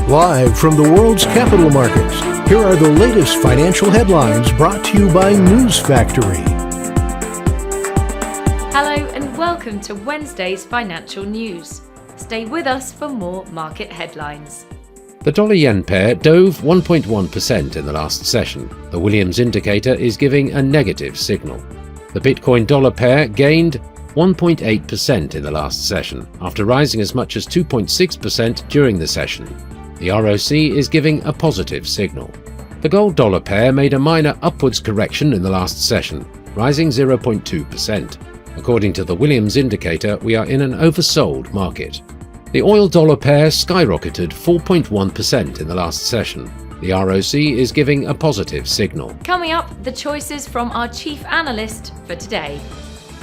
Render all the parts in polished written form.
Live from the world's capital markets, here are the latest financial headlines brought to you by News Factory. Hello and welcome to Wednesday's financial news. Stay with us for more market headlines. The dollar-yen pair dove 1.1% in the last session. The Williams indicator is giving a negative signal. The Bitcoin-dollar pair gained 1.8% in the last session, after rising as much as 2.6% during the session. The ROC is giving a positive signal. The gold-dollar pair made a minor upwards correction in the last session, rising 0.2%. According to the Williams indicator, we are in an oversold market. The oil-dollar pair skyrocketed 4.1% in the last session. The ROC is giving a positive signal. Coming up, the choices from our chief analyst for today.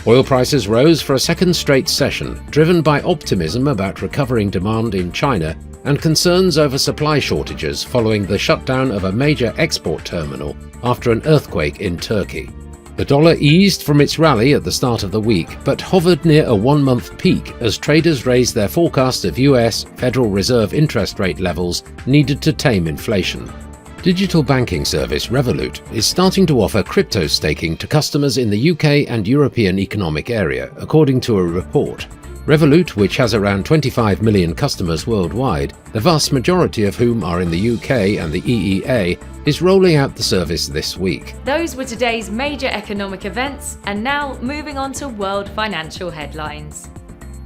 Oil prices rose for a second straight session, driven by optimism about recovering demand in China and concerns over supply shortages following the shutdown of a major export terminal after an earthquake in Turkey. The dollar eased from its rally at the start of the week, but hovered near a one-month peak as traders raised their forecast of US Federal Reserve interest rate levels needed to tame inflation. Digital banking service Revolut is starting to offer crypto staking to customers in the UK and European Economic Area, according to a report. Revolut, which has around 25 million customers worldwide, the vast majority of whom are in the UK and the EEA, is rolling out the service this week. Those were today's major economic events, and now moving on to world financial headlines.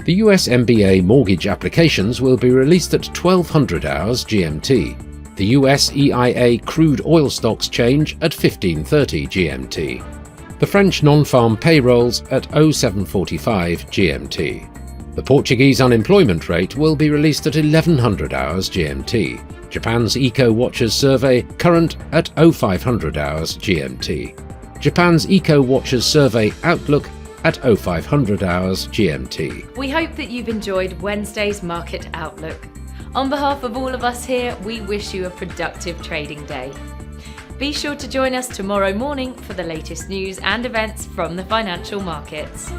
The US MBA mortgage applications will be released at 1200 hours GMT. The US EIA crude oil stocks change at 1530 GMT. The French non-farm payrolls at 0745 GMT. The Portuguese unemployment rate will be released at 1100 hours GMT. Japan's Eco Watchers survey current at 0500 hours GMT. Japan's Eco Watchers survey outlook at 0500 hours GMT. We hope that you've enjoyed Wednesday's market outlook. On behalf of all of us here, we wish you a productive trading day. Be sure to join us tomorrow morning for the latest news and events from the financial markets.